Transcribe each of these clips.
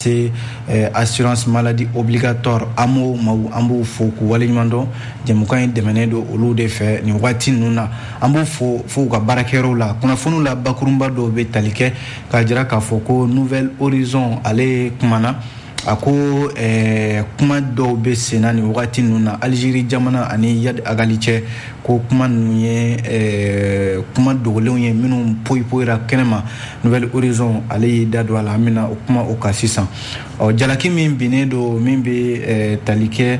c'est assurance maladie obligatoire amo mau ambu fo ku walinyando jemukan demene do olu de fe ni wati nuna ambu fo ka barakero la kuna funu la bakurumba do be talike ka jira ka foko nouvelle horizon ale kumana ako kuma do be senani wati nuna Algérie jamana ani yad agaliche ko kuma nuye kuma dogolen ye minnu poira kenema nouvelle horizon ale dado ala mina kuma o kasisan jalaki min bine do min be talike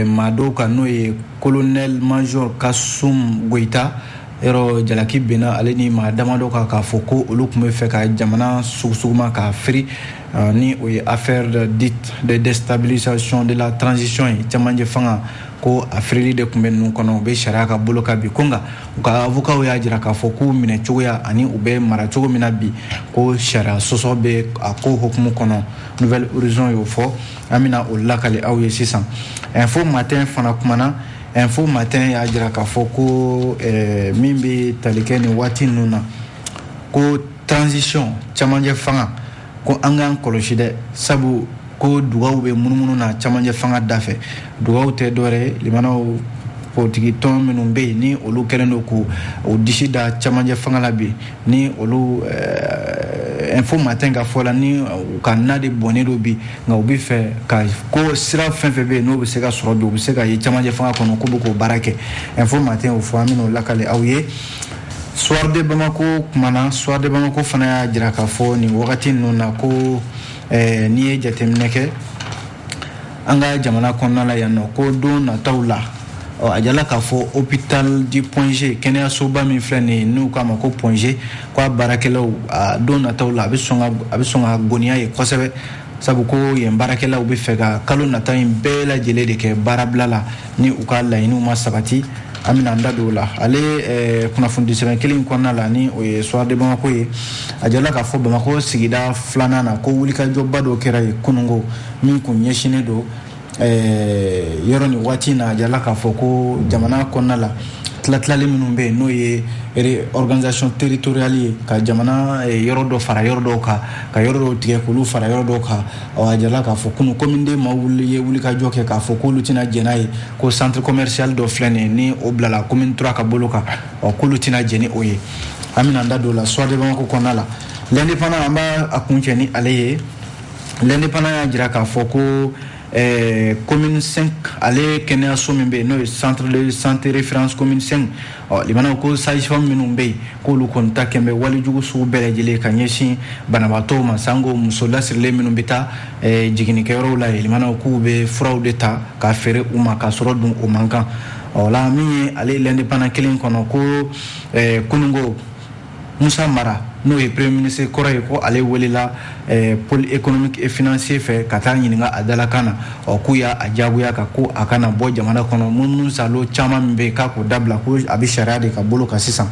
mado kanu ye colonel major Kassoum Goïta ero jalaki bina ale ni madama do ka foko olu kuma fe ka jamana suguma ka fri ni o affaire de déstabilisation de la transition chamanje fanga ko afrili de kumbe nun kono be sharaka boloka bi konga ka avoka ya jira ka foku mine choya ani ube mara chogo mina bi ko shara soso be ako hukumu kono nouvelle horizon yo fo amina ulakale awye 600 info matin fana kumana info matin ya jira ka foku mimbi talikeni wati nuna ko transition chamanje fanga ko angan koloshide sabu ko dugaw be munumunu na chamanje fanga dafe dugaw te dore limano potigi ton minum be ni olu kelendo ko o dishida chamanje fanga labi ni olu info matin ga fola ni kanade bonedo bi nga obi fe ka ko sira fenfe be no be se ga soro do be se ga ye chamanje fanga kono ko boko barake info matin o fo amino lakale awye soir de Bamako fana ya jira ka fo ni wakati nuna ko ni e jatemneke anga jamana konna la yanno ko do na tawla ajala ka fo hôpital du Point G kenya soba min flani nu ka mako Point G kwa barakelo do na tawla abisonga gonia ye kosebe sabu ko ye barakela ubi fega kalo na tayin bela jele de ke barablala ni ukala inu masabati amina ndadola ale kuna fundisira kelin konna la ni o soir de Bamako ye ajala ka fo Bamako sigida flana na ko wulika jobba do kera kunungo min kun yeshine do yoro ni wati na ajala ka fo ko jamana konna la tlatlale minumbe no ye organisation territoriale ka jamana yoro do fara yoro do ka yoro do tige kulu fara yoro do ka o ajala ka fo kunu kominde mawuli ye wulika joke ka fo ko lutina jenai ko centre commercial do flene ni oblala commune 3 ka boloka o ko lutina jeni oye amina ndado la soir de Bamako konala l'indépendant amba akunche ni aleye l'indépendant jira ka fo ko commune 5 ale kenya somimbe no centre de santé référence commune 5 limana ko sage-femme minumbe ko lu konta kembe wali jugu su bele jele kanyeshi banabato masango musola sirle minumbita jigini kero la limana ko be fraud d'etat ka fere uma ka soro dum o mankan la mi ale l'indépendant kelin kono ko kunungo Moussa Mara no e premier ministre Koraye ko ale welila pôle économique et financier fe katani ninga adala kana o kuya ajabuya ka ko akana bo jamana kono mun salo chama mbe ka ko dabla ko abi sharade ka bolo ka sisan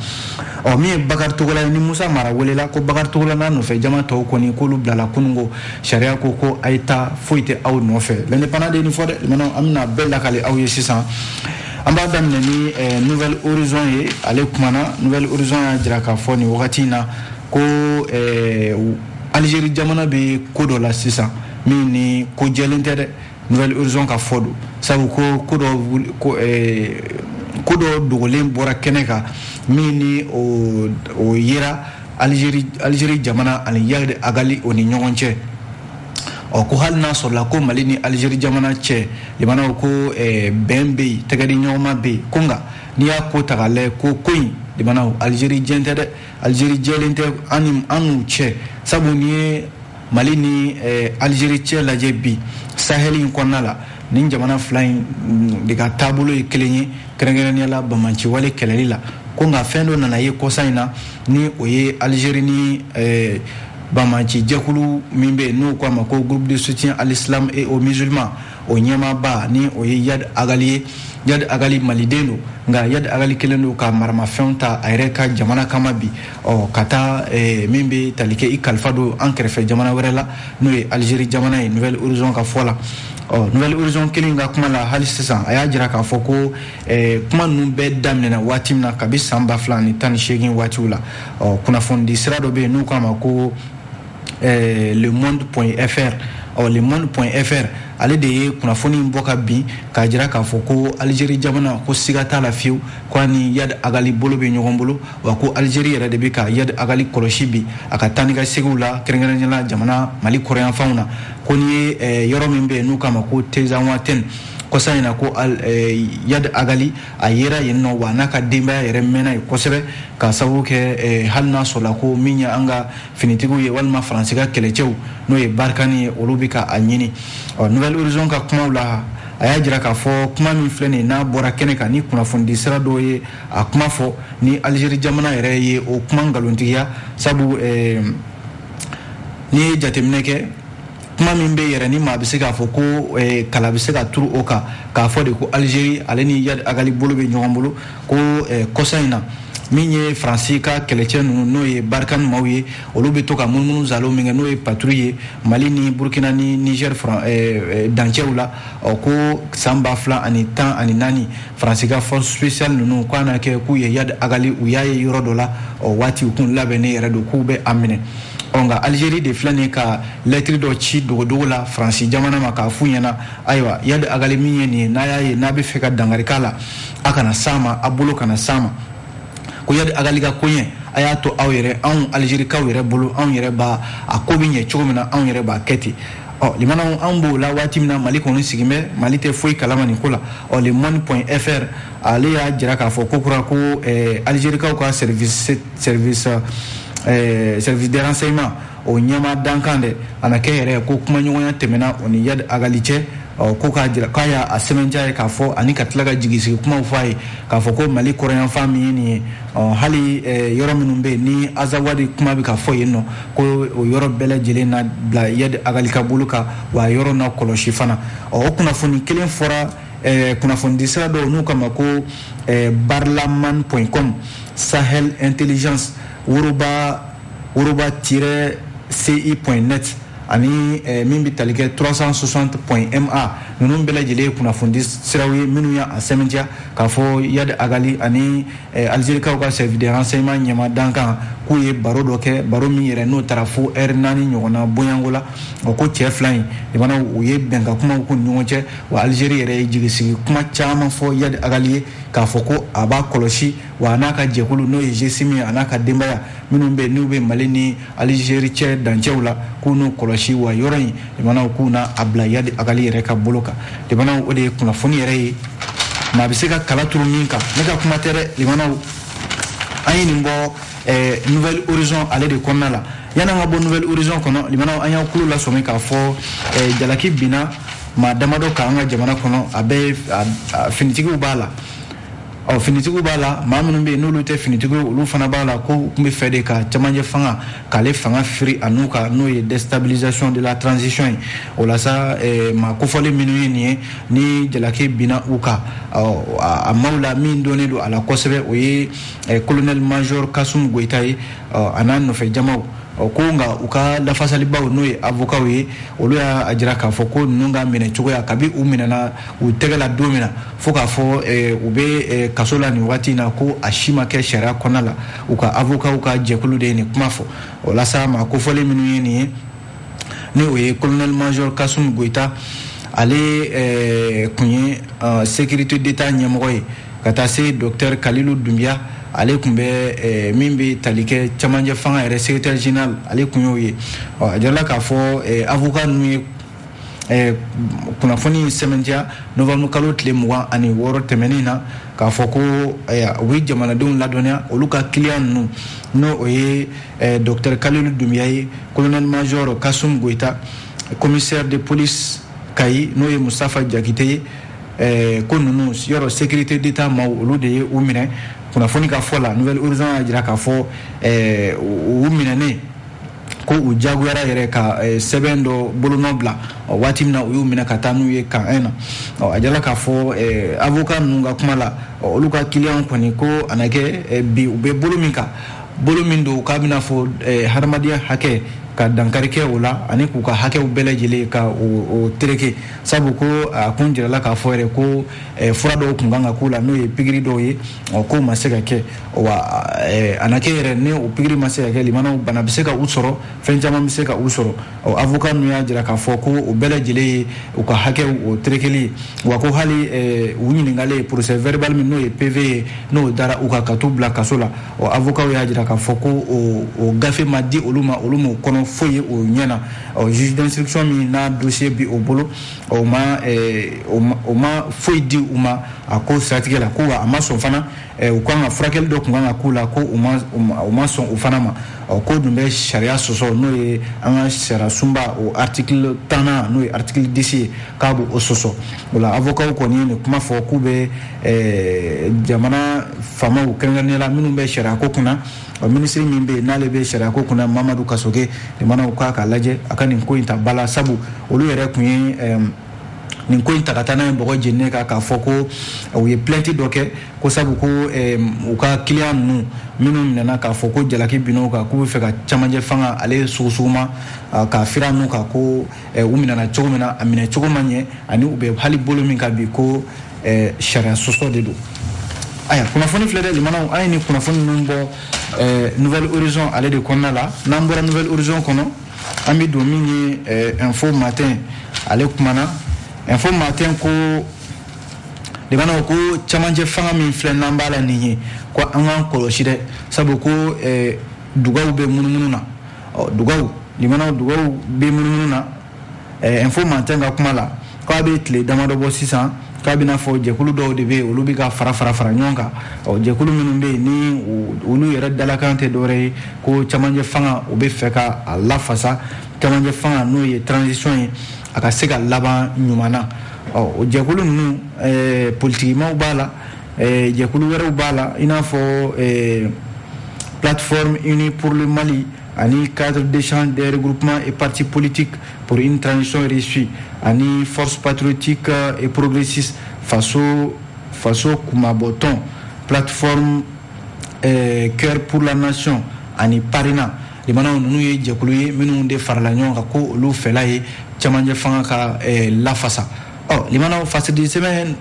o mi Bakar Togola ni Moussa Mara welela ko Bakar Togola na no fe jama to ko ni ko lu blala kunungo sharia ko aita foite aw no fe l'indépendant de ni fode mano amna bella kale aw ye sisan amba damne ni nouvelle horizon ye ale kumana nouvelle horizon ya jira ka fo ni wakati na ko Algérie jamana be ko do la sisa mini ko jelente de nouvelle horizon ka fodo sabu ko do dogolen bora keneka mini o yira Algérie jamana ali yagde agali oni nyonche ko halna so la ko Mali ni Algérie jamana che limana ko bembe tagadi nyoma be konga ni ya ko tagale ko koin limana Algérie jente de Algérie jelente anu che sabu ni Mali ni Algérie che la jebi saheli konala ni jamana flying diga tabulo kelenye krengeni la bamanchi wale kelelila konga fendo na ye ko saina ni oye Algérie ni Bamanchi Djakulu Mimbe nous quoi ma groupe de soutien à l'islam et aux musulmans o nyama ba ni o yad agali malideno nga yad agali kelendo ka marma fenta aireka jamana kamabi o kata Mimbe talike ikalfado ankrefe jamana werela no Algérie jamana e nouvelle horizon ka fola nouvelle horizon kelinga kuma la halisisan aya jira ka foko kuma nu be damnena watimna kabisa samba flani tan shegin watiula kuna fondi sirado be nu kama ko le monde.fr le monde.fr ale de ye kunnafoni bɔ ka bin k'a jira k'a fɔ ko Algérie jamana ko siga t'a la fiyewu ko ni Yad Agali bolo bɛ ɲɔgɔn bolo wa ko Algérie yɛrɛ de bɛ ka Yad Agali kɔlɔsi bi a ka taa ni ka seginw la kɛrɛnkɛrɛnnenya la jamana Mali kɔrɔyanfanw na ko ni ye yɔrɔ min bɛ yen n'u k'a ma ko Tezawanten kɔsa in na ko Yad Agali a yera yen nɔ wa n'a ka denbaya yɛrɛ mɛnna yen kosɛbɛ ka sababu kɛ hali n'a sɔrɔla ko min ye an ka finitigiw ye walima Faransi ka kɛlɛcɛw n'o ye Barkani ye olu bɛ ka a ɲini Nouvelle Horizon ka kumaw la a y'a jira k'a fɔ kuma min filɛ nin ye n'a bɔra kɛnɛ kan ni kunnafoni sira dɔw ye a kuma fɔ ni Algérie jamana yɛrɛ ye o kuma nkalontigiya sabu n'i ye jateminɛ kɛ kuma min bɛ yɛrɛ ni maa bɛ se k'a fɔ ko kala bɛ se ka turu o kan k'a fɔ de ko Algérie ale ni Yad Agali bolo bɛ ɲɔgɔn bolo ko kɔsa in na min ye Faransi ka kɛlɛcɛ ninnu n'o ye Barkani maaw ye olu bɛ to ka munumunu zalo min kɛ n'o ye patrouille ye Mali ni Burkina ni Niger dancɛw la ko san 2014 Faransi ka force spéciale ninnu ko a na kɛ k'u ye Yad Agali u y'a ye yɔrɔ dɔ la waati u kun labɛnnen yɛrɛ don k'u bɛ a minɛ nka Algérie de filɛ nin ka lettre dɔ ci dogodogo la Faransi jamana ma k'a f'u ɲɛna ayiwa Yad Agali min ye nin ye n'a y'a ye n'a bɛ fɛ ka dankari k'a la a kana s'a ma a bolo kana s'a ma ko Yad Agali ka koɲɛ a y'a to aw yɛrɛ anw Algérikaw yɛrɛ bolo anw yɛrɛ b'a a ko bɛ ɲɛ cogo min na anw yɛrɛ b'a kɛ ten limanaw anw b'o la waati min na Mali kɔni sigin bɛ Mali tɛ foyi kalama nin ko la le monde.fr ale y'a jira k'a fɔ ko kura ko Algérikaw ka service de renseignement o ɲɛma dankan dɛ a na kɛ yɛrɛ ko kumaɲɔgɔnya tɛmɛna o ni Yad Agali cɛ ko k'a jira k'a y'a sɛbɛntiya ye k'a fɔ ani ka tila ka jigisigi kumaw fɔ a ye k'a fɔ ko Mali kɔrɔyanfan min ye nin ye hali yɔrɔ minnu bɛ yen ni Azawadi kuma bɛ ka fɔ yen nɔ ko o yɔrɔ bɛɛ lajɛlen na bila Yad Agali ka bolo kan wa yɔrɔ na kɔlɔsi fana o kunnafoni kelen fɔra kunnafoni sira dɔw n'u kama ko barlaman.com Sahel Intelligence woroba-ci.net ani min bɛ tali kɛ 360.ma ninnu bɛɛ lajɛlen ye kunnafoni siraw ye minnu y'a sɛbɛntiya k'a fɔ Yad Agali ani Algérikaw ka service de renseignement ɲɛma dankan k'u ye baro dɔ kɛ baro min yɛrɛ n'o taara fo heure 4 ɲɔgɔnna bɔɲanko la ko cɛ fila in jamana u ye bɛnkan kumaw k'u ni ɲɔgɔn cɛ wa Algérie yɛrɛ ye jigisigi kuma caman fɔ Yad Agali ye k'a fɔ ko a b'a kɔlɔsi wa a n'a ka jɛkulu n'o ye G6 a n'a ka denbaya minnu bɛ n'u bɛ Mali ni Algérie cɛ dancɛw la k'u n'u kɔlɔsi wa yɔrɔ in jamanaw k'u na a bila Yad Agali yɛrɛ ka bolo kan jamanaw o de ye kunnafoni yɛrɛ ye maa bɛ se ka kala turu min kan ne ka kuma tɛ dɛ jamanaw an ye nin bɔ Nouvelle Horizon ale de kɔnɔna la yan'an ka bɔ Nouvelle Horizon kɔnɔ jamanaw an y'aw kulo lasɔmi k'a fɔ jalaki binna maa damadɔ kan an ka jamana kɔnɔ a bɛɛ finitigiw b'a la finitigiw b'a la maa minnu bɛ yen n'olu tɛ finitigiw olu fana b'a la ko tun bɛ fɛ de ka cɛmancɛ fanga k'ale fanga firi a n'u kan n'o ye déstabilisation de la transition ye o la sa maa kofɔlen minnu ye nin ye ni jalaki binna u kan a maaw la min dɔnnen don a la kosɛbɛ o ye colonel major Kasum Goyita ye a n'a nɔfɛ jamaw ko nka u ka lafasalibaw n'o ye avocaw ye olu y'a jira k'a fɔ ko ninnu ka minɛ cogoya kabi u minɛna u tɛgɛ la don min na fo k'a fɔ u bɛ kaso la nin waati in na ko a si ma kɛ sariya kɔnɔna la u ka avocaw ka jɛkulu de ye nin kuma fɔ o la sa maa kofɔlen minnu ye nin ye ni o ye colonel major Kasum Goyita ale kun ye sécurité d'état ɲɛmɔgɔ ye ka taa se docteur Kalilu Dunbiya ale kun bɛ min bɛ tali kɛ cɛmancɛ fanga yɛrɛ secrétaire général ale kun y'o ye a jirala k'a fɔ avocat ninnu ye kunnafoni sɛbɛntiya novembre kalo tile 26 tɛmɛnen na k'a fɔ ko u bɛ jamanadenw ladɔnniya olu ka client ninnu n'o o ye docteur Kalilu Dunbiya ye colonel major Kasum Goyita commissaire de police Kayi n'o ye Mustafa Jakite ye ko ninnu yɔrɔ sécurité d'état maaw olu de ye u minɛ kunnafoni ka fɔ la Nouvelle Horizon y'a jira k'a fɔ u minɛnen ko u jagoyara yɛrɛ ka sɛbɛn dɔ bolonɔ bila waati min na u y'u minɛ ka taa n'u ye kan 1 na a jirala k'a fɔ avocat ninnu ka kuma la olu ka client kɔni ko a na kɛ bi u bɛ bolo min kan bolo min don k'a bɛna fɔ hadamadenya hakɛ ka dankari kɛ o la ani k'u ka hakɛw bɛɛ lajɛlen ka o tereke sabu ko a kun jirala k'a fɔ yɛrɛ ko fura dɔw kun kan ka k'u la n'o ye pikiri dɔw ye k'o ma se ka kɛ wa a na kɛ yɛrɛ ni o pikiri ma se ka kɛ limanaw bana bɛ se ka u sɔrɔ fɛn caman bɛ se ka u sɔrɔ avocat ninnu y'a jira k'a fɔ ko o bɛɛ lajɛlen ye u ka hakɛw o terekeli wa ko hali u ɲininkalen procès verbal min n'o ye PV ye n'o dara u ka t'u bila kaso la avocat y'a jira k'a fɔ ko o gafe ma di olu ma kɔnɔ foyi ye o ɲɛna juge d'instruction min n'a dossier bi o bolo o ma foyi di u ma a ko siratigɛ la ko wa a ma sɔn fana u kan ka furakɛli dɔ kun kan ka k'u la ko u ma sɔn o fana ma ko dun bɛ sariya sɔsɔ n'o ye an ka sariya sunba o article 10 n'o ye article 10 ye k'a b'o sɔsɔ o la avocat kɔni ye nin kuma fɔ k'u bɛ jamana faamaw kɛrɛnkɛrɛnnenya la minnu bɛ sariya ko kunna ministre min bɛ yen n'ale bɛ sariya ko kunna Mamadu Kasoge limanaw k'a ka lajɛ a ka nin ko in ta bala sabu olu yɛrɛ kun ye nin ko in ta ka taa n'a ye bɔgɔ jeninen kan k'a fɔ ko u ye plainte dɔ kɛ ko sabu ko u ka client ninnu minnu minɛna k'a fɔ ko jalaki bin'u kan k'u bɛ fɛ ka cɛmancɛ fanga ale sugusuguma k'a fira n'u kan ko u minɛna cogo min na a minɛ cogo ma ɲɛ ani u bɛ hali bolo min kan bi ko sariya sɔsɔ de don. Aya kunnafoni filɛ dɛ limanaw an ye nin kunnafoni ninnu bɔ Nouvelle Horizon ale de kɔnɔna la n'an bɔra Nouvelle Horizon kɔnɔ an bɛ don min ye Info Matin ale kumana Info Matin ko limanaw ko cɛmancɛ fanga min filɛ n'an b'a la nin ye ko an k'an kɔlɔsi dɛ sabu ko dugaw bɛ munumunu na limanaw dugaw bɛ munumunu na Info Matin ka kuma la k'a bɛ tile damadɔ bɔ sisan k'a bɛna fɔ jɛkulu dɔw de bɛ yen olu bɛ ka fara ɲɔgɔn kan jɛkulu minnu bɛ yen ni olu yɛrɛ dalakan tɛ dɔwɛrɛ ye ko cɛmancɛ fanga u bɛ fɛ ka a lafasa cɛmancɛ fanga n'o ye transition ye a ka se ka laban ɲuman na o jɛkulu ninnu politikimaw b'a la jɛkulu wɛrɛw b'a la i n'a fɔ plateforme unie pour le Mali ani cadre d'échange des regroupements et partis politiques pour une transition réussie ani force patriotique et progressiste faso Kumaboton plateforme cœur pour la nation ani Parina limanaw ninnu ye jɛkulu ye minnu de farala ɲɔgɔn kan ko olu fɛla ye cɛmancɛ fanga ka lafasa limanaw fasidii sɛbɛn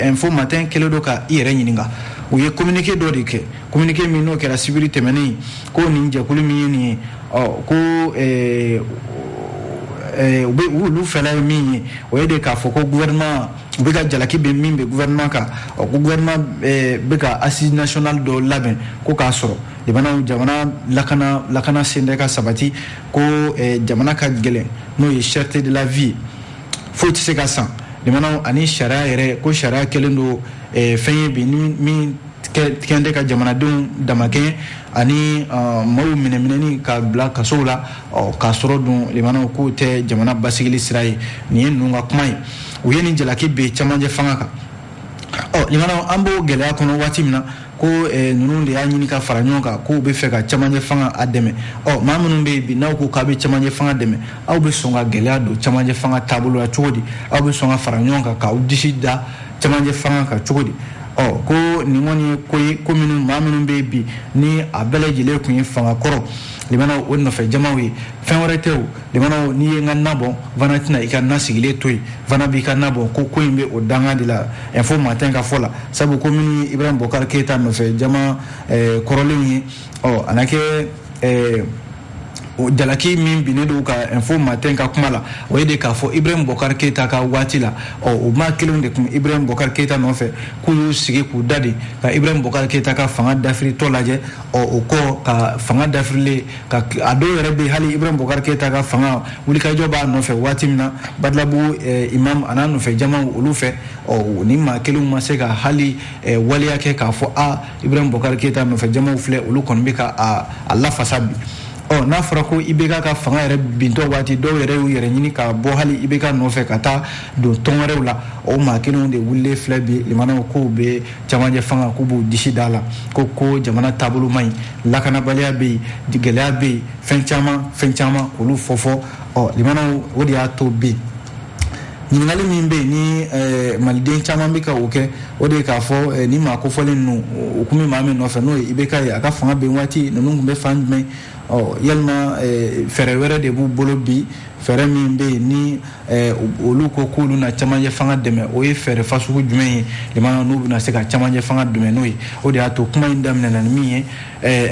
Info Matin kɛlen don ka i yɛrɛ ɲininka u ye communiqué dɔ de kɛ communiqué min n'o kɛra sibiri tɛmɛnen ko nin jɛkulu min ye nin ye ko olu fɛla ye min ye o ye de k'a fɔ ko gouvernement u bɛ ka jalaki bɛ min bɛ gouvernement kan ko gouvernement bɛ ka assise nationale dɔ labɛn ko k'a sɔrɔ limanaw jamana lakana sen tɛ ka sabati ko jamana ka gɛlɛn n'o ye cherté de la vie foyi tɛ se ka san limanaw ani sariya yɛrɛ ko sariya kɛlen don fɛn ye bi min kɛn tɛ ka jamanadenw damakɛɲɛ ani maaw minɛni ka bila kasow la k'a sɔrɔ dun limanaw k'o tɛ jamana basigili sira ye nin ye ninnu ka kuma ye u ye nin jalaki bɛ cɛmancɛ fanga kan limanaw an b'o gɛlɛya kɔnɔ waati min na ko ninnu de y'a ɲini ka fara ɲɔgɔn kan k'u bɛ fɛ ka cɛmancɛ fanga a dɛmɛ maa minnu bɛ yen bi n'aw ko k'a bɛ cɛmancɛ fanga dɛmɛ aw bɛ sɔn ka gɛlɛya don cɛmancɛ fanga taabolo la cogo di aw bɛ sɔn ka fara ɲɔgɔn kan k'aw disi da cɛmancɛ fanga kan cogo di ko nin kɔni ye ko ye ko minnu maa minnu bɛ yen bi ni a bɛɛ lajɛlen tun ye fanga kɔrɔ limanaw o nɔfɛ jamaw ye fɛn wɛrɛ tɛ o limanaw n'i ye n ka na bɔ fana tɛna i ka na sigilen to yen fana b'i ka na bɔ ko in bɛ o danga de la Info Matin ka fɔ la sabu ko minnu ye Ibrahim Bokar Keita nɔfɛ jama kɔrɔlenw ye a na kɛ o jalaki min binnen don ka Info Matin ka kuma la o ye de k'a fɔ Ibrahim Bokar Keita ka waati la o maa kelenw de tun Ibrahim Bokar Keita nɔfɛ k'u y'u sigi k'u da de ka Ibrahim Bokar Keita ka fanga dafiritɔ lajɛ o kɔ ka fanga dafirilen ka a dɔw yɛrɛ bɛ hali Ibrahim Bokar Keita ka fanga wulikajɔ b'a nɔfɛ waati min na Badalabugu imam a n'a nɔfɛ jamaw olu fɛ ni maa kelenw ma se ka hali waleya kɛ k'a fɔ Ibrahim Bokar Keita nɔfɛ jamaw filɛ olu kɔni bɛ ka a lafasa bi n'a fɔra ko IBK ka fanga yɛrɛ bintɔ waati dɔw yɛrɛ y'u yɛrɛ ɲini ka bɔ hali IBK nɔfɛ ka taa don tɔn wɛrɛw la o maa kelenw de wulilen filɛ bi limanaw k'u bɛ cɛmancɛ fanga k'u b'u disi da la ko jamana taabolo man ɲi lakanabaliya bɛ yen gɛlɛya bɛ yen fɛn caman olu fɔ limanaw o de y'a to bi ɲininkali min bɛ ni maliden caman bɛ ka o kɛ o de k'a fɔ ni maa kofɔlen ninnu o kun bɛ maa min nɔfɛ n'o ye IBK ye a ka fanga bɛn waati ninnu tun bɛ fan jumɛn yalima fɛɛrɛ wɛrɛ de b'u bolo bi fɛɛrɛ min bɛ yen ni olu ko k'olu na camancɛ fanga dɛmɛ o ye fɛɛrɛ fasugu jumɛn ye limana n'u bɛna se ka camancɛ fanga dɛmɛ n'o ye o de y'a to kuma in daminɛna ni min ye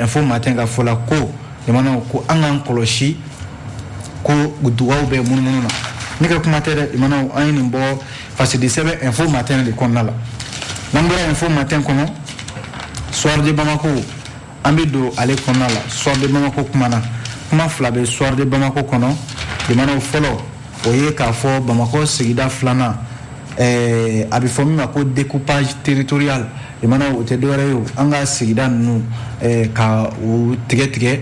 info matin ka fɔ la ko limana ko an k'an kɔlɔsi ko dugawu bɛ munumunu na ne ka kuma tɛ dɛ limana an ye nin bɔ fasidi sɛbɛn info matin de kɔnɔna la n'an bɔra info matin kɔnɔ soir de Bamako an bɛ don ale kɔnɔna la soir de Bamako kuma fila bɛ soir de Bamako kɔnɔ limana fɔlɔ o ye k'a fɔ Bamako sigida filanan a bɛ fɔ min ma ko découpage territorial limana o tɛ dɔwɛrɛ ye an ka sigida ninnu ka u tigɛ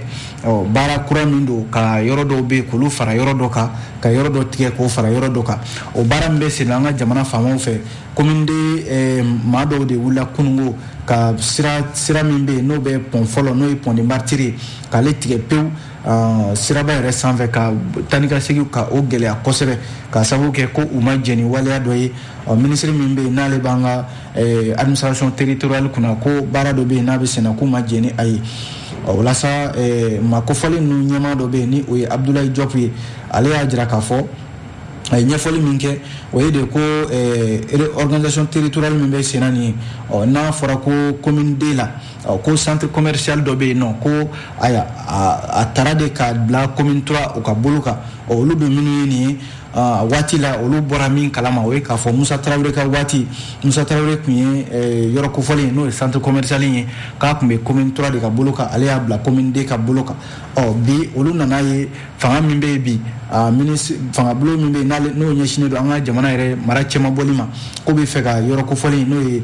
baara kura min don ka yɔrɔ dɔw bɛ k'olu fara yɔrɔ dɔ kan ka yɔrɔ dɔ tigɛ k'o fara yɔrɔ dɔ kan o baara min bɛ sen na an ka jamana faamaw fɛ komi maa dɔw de wulila kunungo ka sira min bɛ yen n'o bɛ pont fɔlɔ n'o ye pont de Martyrs k'ale tigɛ pewu siraba yɛrɛ sanfɛ ka tani ka segin ka o gɛlɛya kosɛbɛ ka sababu kɛ ko u ma jɛn ni waleya dɔ ye ministre min bɛ yen n'ale b'an ka administration territoriale kunna ko baara dɔ bɛ yen n'a bɛ sen na k'u ma jɛn ni a ye walasa maa kofɔlen ninnu ɲɛmaa dɔ bɛ yen ni o ye Abdoulaye Diop ye ale y'a jira k'a fɔ a ye ɲɛfɔli min kɛ o ye de ko organisation territoriale min bɛ sen na nin ye n'a fɔra ko commune 2 la ko centre commercial dɔ bɛ yen nɔ ko a taara de ka bila commune 3 o ka bolo kan olu bɛ minnu ye nin ye waati la olu bɔra min kalama o ye k'a fɔ Musa Tarawele ka waati Musa Tarawele tun ye yɔrɔ kofɔlen n'o ye centre commercial ye k'a tun bɛ commune 3 de ka bolo kan ale y'a bila commune 2 ka bolo kan bi olu nana ye fanga min bɛ yen bi fanga bolo min bɛ yen n'o ɲɛsinnen don an ka jamana yɛrɛ mara cɛman bɔli ma ko bɛ fɛ ka yɔrɔ kofɔlen n'o ye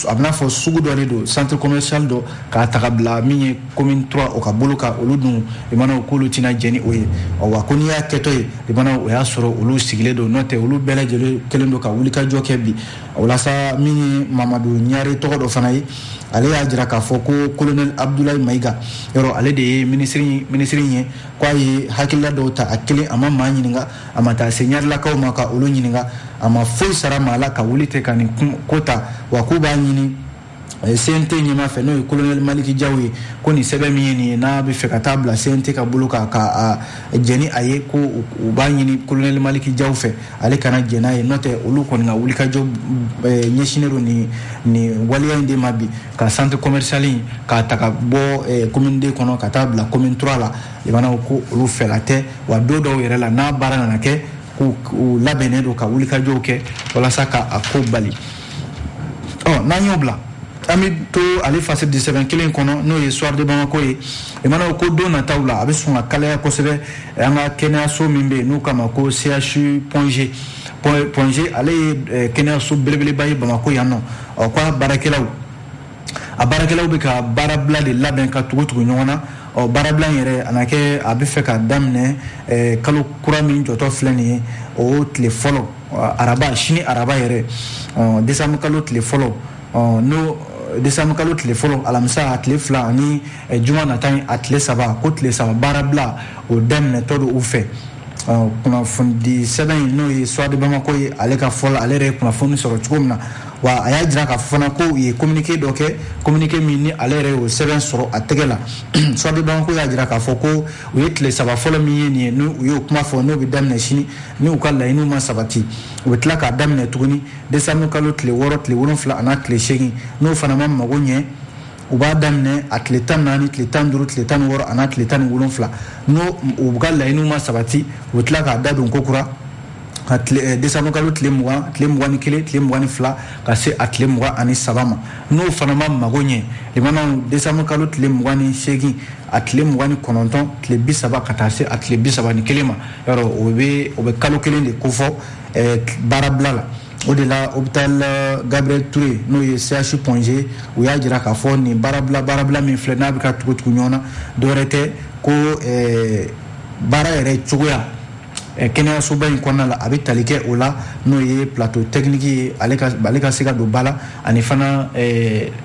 a bɛna fɔ sugu dɔ de don centre commercial dɔ k'a ta ka bila min ye commune 3 o ka bolo kan olu dun limana k'olu tɛna jɛn ni o ye wa ko n'i y'a kɛtɔ ye limana o y'a sɔrɔ olu sigilen don n'o tɛ olu bɛɛ lajɛlen kɛlen don ka wulikajɔ kɛ bi walasa min ye Mamadu Ɲare tɔgɔ dɔ fana ye ale y'a jira k'a fɔ ko colonel Abdoulaye Maïga yɔrɔ ale de ye ministre ye k'a ye hakilila dɔw ta a kelen a ma maa ɲininka a ma taa se ɲarilakaw ma ka olu ɲininka a ma foyi sara maa la ka wuli ten ka nin ko ta wa k'u b'a ɲini CNT ɲɛmaa fɛ n'o ye colonel Maliki Diaw ye ko nin sɛbɛn min ye nin ye n'a bɛ fɛ ka taa bila CNT ka bolo kan ka jɛn ni a ye ko u b'a ɲini colonel Maliki Diaw fɛ ale kana jɛn n'a ye n'o tɛ olu kɔni ka wulikajɔ ɲɛsinnen don nin waleya in de ma bi ka centre commercial in k'a ta ka bɔ commune 2 kɔnɔ ka taa bila commune 3 la limanaw ko olu fɛla tɛ wa don dɔw yɛrɛ la n'a baara nana kɛ k'u labɛnnen don ka wulikajɔw kɛ walasa ka a ko bali n'an y'o bila an bɛ to ale fasidi sɛbɛn kelen kɔnɔ n'o ye soir de Bamako ye limanaw ko don nataw la a bɛ sɔn ka kalaya kosɛbɛ an ka kɛnɛyaso min bɛ yen n'u k'a ma ko CHU Point G ale ye kɛnɛyaso belebeleba ye Bamako yan nɔ ko a baarakɛlaw bɛ ka baarabila de labɛn ka tugu ɲɔgɔn na baarabila in yɛrɛ a na kɛ a bɛ fɛ ka daminɛ kalo kura min jɔtɔ filɛ nin ye o tile fɔlɔ sini araba yɛrɛ décembre kalo tile fɔlɔ n'o décembre kalo tile fɔlɔ alamisa a tile 2 ani juma nata a tile 3 ko tile 3 baarabila o daminɛtɔ don u fɛ kunnafoni sɛbɛn in n'o ye soir de Bamako ye ale ka fɔlɔ ale yɛrɛ ye kunnafoni sɔrɔ cogo min na wa a y'a jira k'a fɔ fana ko u ye communiqué dɔ kɛ communiqué min ni ale yɛrɛ y'o sɛbɛn sɔrɔ a tɛgɛ la soir de Bamako y'a jira k'a fɔ ko u ye tile 3 fɔlɔ min ye nin ye n'u y'o kuma fɔ n'o bɛ daminɛ sini ni u ka laɲiniw ma sabati u bɛ tila k'a daminɛ tuguni décembre kalo tile 6 tile 7 a n'a tile 8 n'o fana ma mago ɲɛ u b'a daminɛ a tile 14 tile 15 tile 16 a n'a tile 17 n'o u ka laɲiniw ma sabati u bɛ tila k'a da don ko kura ka décembre kalo tile 20 tile 21 tile 22 ka se a tile 23 ma n'o fana ma mago ɲɛ limanaw décembre kalo tile 28 a tile 29 tile 30 ka taa se a tile 31 ma yɔrɔ o bɛ kalo kelen de kofɔ baarabila la o de la hôpital Gabriel Touré n'o ye CHU Point G u y'a jira k'a fɔ nin baarabila min filɛ n'a bɛ ka tugu ɲɔgɔn na dɔwɛrɛ tɛ ko baara yɛrɛ cogoya kɛnɛyasoba in kɔnɔna la a bɛ tali kɛ o la n'o ye plateau technique ye ale ka se ka don ba la ani fana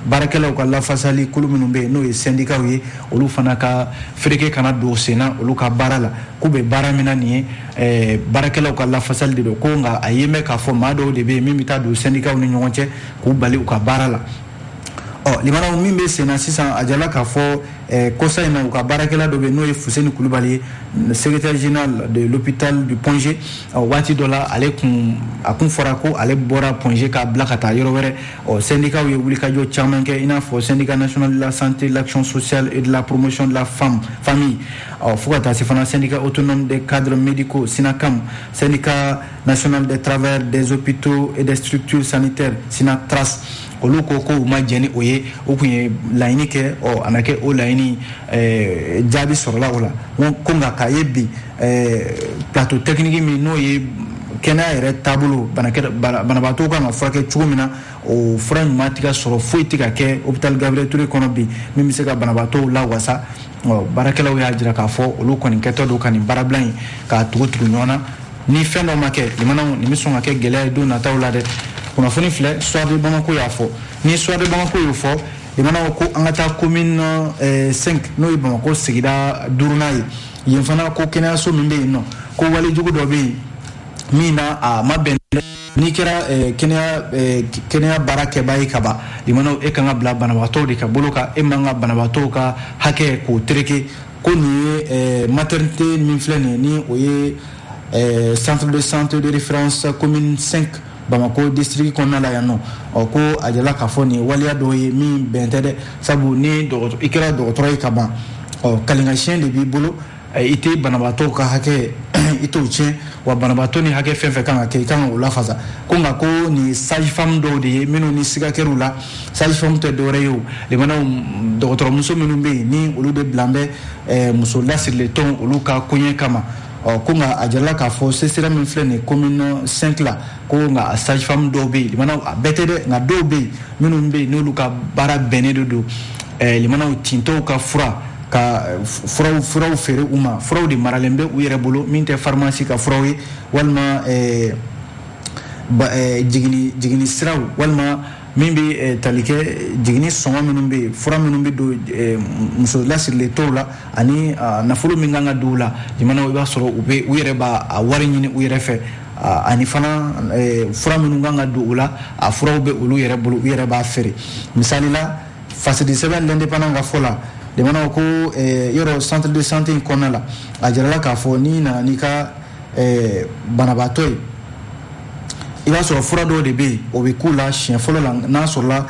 baarakɛlaw ka lafasali kulu minnu bɛ yen n'o ye syndicat ye olu fana ka fereke kana don sen na olu ka baara la k'u bɛ baara min na nin ye baarakɛlaw ka lafasali de don ko nka a ye mɛn k'a fɔ maa dɔw de bɛ yen min bɛ taa don syndicat ni ɲɔgɔn cɛ k'u bali u ka baara la. Limanaw min bɛ sen na sisan a jala k'a fɔ kosa in na u ka baarakɛla dɔ bɛ n'o ye Fuseni Kulubali ye secrétaire général de l'hôpital du Pont G waati dɔ la a kun fɔra ko ale bɔra Pont G k'a bila ka taa yɔrɔ wɛrɛ syndicat ye wulikajɔ caman kɛ i n'a fɔ syndicat national de la santé, l'action sociale et de la promotion de la famille fo ka taa se fana syndicat autonome des cadres médicaux SYNACAM, syndicat national des travailleurs des hôpitaux et des structures sanitaires SYNATRAS olu ko u ma jɛn ni o ye o kun ye laɲini kɛ a ma kɛ o laɲini jaabi sɔrɔla o la ko nka k'a ye bi plateau technique min n'o ye kɛnɛya yɛrɛ taabolo banabaatɔw kan ka furakɛ cogo min na o fura ɲuman tɛ ka sɔrɔ foyi tɛ ka kɛ hôpital Gabriel Touré kɔnɔ bi min bɛ se ka banabaatɔw lawasa baarakɛlaw y'a jira k'a fɔ olu kɔni kɛtɔ don ka nin baarabila in k'a tugu ɲɔgɔn na ni fɛn dɔ ma kɛ limanaw nin bɛ sɔn ka kɛ gɛlɛya ye don nataw la dɛ. Kunnafoni filɛ Soir de Bamako y'a fɔ ni Soir de Bamako y'o fɔ limanaw ko an ka taa commune 5 n'o ye Bamako sigida 5nan ye yen fana ko kɛnɛyaso min bɛ yen nɔ ko walijugu dɔ bɛ yen min na a ma bɛn n'i kɛra kɛnɛya baara kɛbaa ye ka ban limanaw e kan ka bila banabaatɔw de ka bolo kan e man ka banabaatɔw ka hakɛ k'o tereke ko nin ye maternité min filɛ nin ye ni o ye centre de santé de référence commune 5 Bamako district kɔnɔna la yan nɔ ko a jala k'a fɔ nin waliya dɔw ye min bɛn tɛ dɛ sabu ni i kɛra dɔgɔtɔrɔ ye ka ban kalinkasiyɛn de b'i bolo i tɛ banabaatɔw ka hakɛ i t'o tiɲɛ wa banabaatɔ ni hakɛ fɛn fɛn kan ka kɛ i kan ka o lafasa ko nka ko nin sage-femme dɔw de ye minnu ni siga kɛr'u la sage-femme tɛ dɔwɛrɛ ye o limanaw dɔgɔtɔrɔmuso minnu bɛ yen ni olu de bilan bɛ muso lasirilen tɔn olu ka koɲɛ kama ko nka a jarala k'a fɔ CCR min filɛ nin commune 5 la ko nka sage-femme dɔw bɛ yen limanaw a bɛɛ tɛ dɛ nka dɔw bɛ yen minnu bɛ yen n'olu ka baara bɛnnen de don limanaw tintɔw ka fura ka furaw feere u ma furaw de maralen bɛ u yɛrɛ bolo min tɛ pharmacie ka furaw ye walima jigini siraw walima min bɛ tali kɛ jigini sɔngɔ minnu bɛ yen fura minnu bɛ don muso lasirilen tɔw la ani nafolo min kan ka don u la jamanaw i b'a sɔrɔ u yɛrɛ b'a wari ɲini u yɛrɛ fɛ ani fana fura minnu kan ka don u la a furaw bɛ olu yɛrɛ bolo u yɛrɛ b'a feere misali la fasidi sɛbɛn l'indépendant ka fɔ la jamanaw ko yɔrɔ centre de santé in kɔnɔna la a jarala k'a fɔ n'i nana n'i ka banabaatɔ ye i b'a sɔrɔ fura dɔw de bɛ yen o bɛ k'u la siɲɛ fɔlɔ la n'a sɔrɔla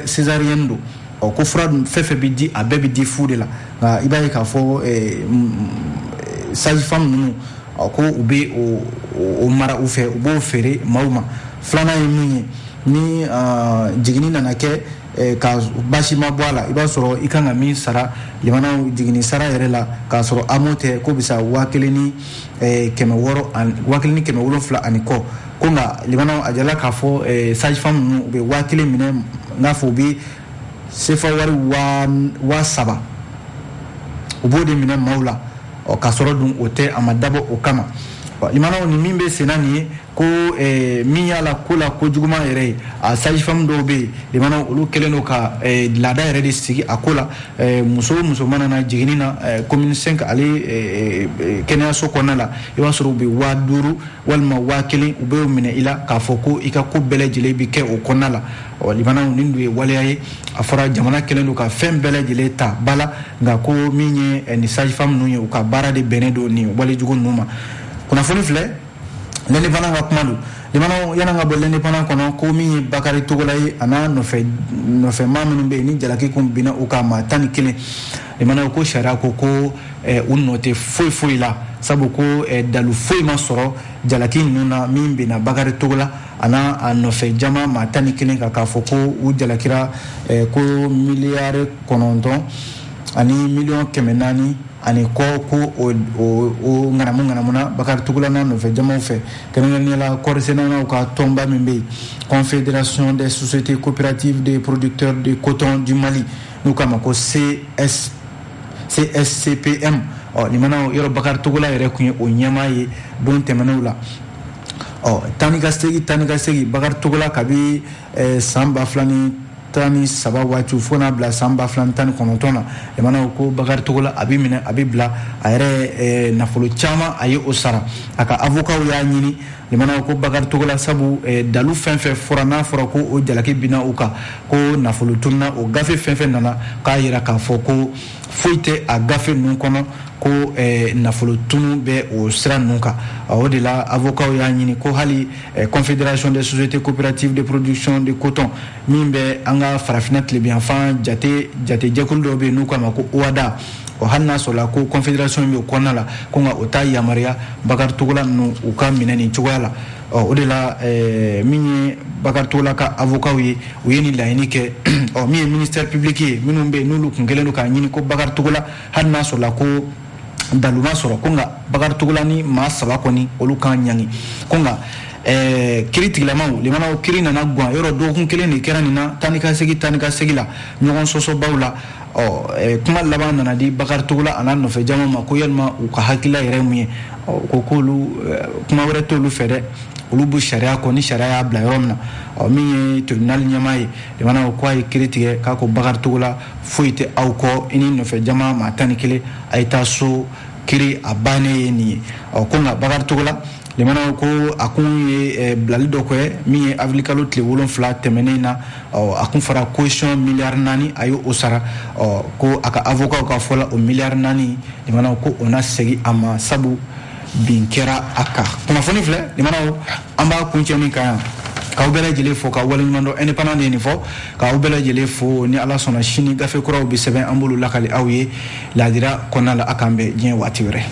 césarienne don ko fura fɛn fɛn bɛ di a bɛɛ bɛ di fu de la nka i b'a ye k'a fɔ sage-femme ninnu ko u bɛ o mara u fɛ u b'o feere maaw ma filanan ye min ye ni jigini nana kɛ ka basi ma bɔ a la i b'a sɔrɔ i kan ka min sara limanaw jigini sara yɛrɛ la k'a sɔrɔ amo tɛ ko bisa 1,600 ani kɔ ko nka limanaw a jala k'a fɔ sage-femme ninnu u bɛ 1,000 minɛ n'a fɔ u bɛ sefa wari 7,000 u b'o de minɛ maaw la k'a sɔrɔ dun o tɛ a ma dabɔ o kama limanaw ni min bɛ senna nin ye ko min y'a la ko la ko juguman yɛrɛ ye a sage-femme dɔw bɛ yen limanaw olu kɛlen don ka laada yɛrɛ de sigi a ko la muso o muso mana na jiginni na commune 5 ale kɛnɛyaso kɔnɔna la i b'a sɔrɔ u bɛ 5,000 walima 1,000 u bɛ minɛ i la k'a fɔ ko i ka ko bɛɛ lajɛlen bɛ kɛ o kɔnɔna la limanaw nin dun ye waleya ye a fɔra jamana kɛlen don ka fɛn bɛɛ lajɛlen ta ba la nka ko min ye nin sage-femme ninnu ye u ka baara de bɛnnen don nin walejugu ninnu ma kunnafoni filɛ l'indépendant ka kuma don limanaw yan'an ka bɔ l'indépendant kɔnɔ ko min ye Bakari Togola ye a n'a nɔfɛmaa minnu bɛ yen ni jalaki kun binna u kan maa 11 limanaw ko sariya ko u nɔ tɛ foyi la sabu ko dalu foyi ma sɔrɔ jalaki ninnu na min binna Bakari Togola a n'a nɔfɛ jama maa 11 kan k'a fɔ ko u jalakira ko miliyari 9 ani miliyɔn 400 ani kɔ ko o ŋanamu na Bakari Togola n'a nɔfɛ jamaw fɛ kɛrɛnkɛrɛnnenya la kɔɔrisɛnɛlaw ka tɔnba min bɛ yen Confédération des sociétés coopératives des producteurs de coton du Mali n'u k'a ma ko CSCPM limana yɔrɔ Bakari Togola yɛrɛ kun ye o ɲɛmaa ye don tɛmɛnenw la tani ka segi Bakari Togola kabi san 2013 waati fo n'a bila san 2019 na limana ko Bakari Togola a bɛ minɛ a bɛ bila a yɛrɛ nafolo caman a ye o sara a ka avocat y'a ɲini limana ko Bakari Togola sabu dalu fɛn fɛn fɔra n'a fɔra ko o jalaki bina u kan ko nafolo tunna o gafe fɛn fɛn nana k'a yira k'a fɔ ko foyi tɛ a gafe ninnu kɔnɔ ko nafolo tunu bɛ o sira ninnu kan o de la avocat y'a ɲini ko hali confédération des sociétés coopératives de production de coton min bɛ an ka farafinna tilebiyanfan jate jɛkulu dɔ bɛ yen n'u k'a ma ko OHADA hali n'a sɔrɔla ko confédération bɛ o kɔnɔna la ko nka o t'a yamaruya Bakari Togola ninnu u ka minɛ nin cogoya la o de la min ye Bakari Togola ka avocat ye u ye nin laɲini kɛ min ye ministère public ye minnu bɛ yen n'olu kun kɛlen don k'a ɲini ko Bakari Togola hali n'a sɔrɔla ko dalu ma sɔrɔ ko nka Bakari Togola ni maa 3 kɔni olu kan ɲangi ko nka kiri tigilamaw limana kiri nana guwan yɔrɔ dɔgɔkun kelen de kɛra nin na tani ka segi la ɲɔgɔn sɔsɔbaw la kuma laban nana di Bakari Togola a n'a nɔfɛ jama ma ko yalima u ka hakilila yɛrɛ mun ye ko k'olu kuma wɛrɛ t'olu fɛ dɛ olu b'u sariya kɔ ni sariya y'a bila yɔrɔ min na min ye tribunal ɲɛmaa ye limana ko a ye kiri tigɛ k'a ko Bakari Togola foyi tɛ aw kɔ i ni nɔfɛ jama maa 11 a ye taa so kiri a bannen ye nin ye ko nka Bakari Togola limana ko a kun ye bilali dɔ kɛ min ye avril kalo tile 7 tɛmɛnen na a kun fara caution miliyari 4 a ye o sara ko a ka avocat ka fɔla o miliyari 4 limana ko o na segi a ma sabu bin kɛra a kan kunnafoni filɛ limana an b'a kuncɛ min kan yan k'aw bɛɛ lajɛlen fo k'aw waleɲuman dɔn indépendant de ye nin fɔ k'aw bɛɛ lajɛlen fo ni ala sɔnna sini gafe kuraw bɛ sɛbɛn an b'olu lakali aw ye laadira kɔnɔna la a k'an bɛn diɲɛ waati wɛrɛ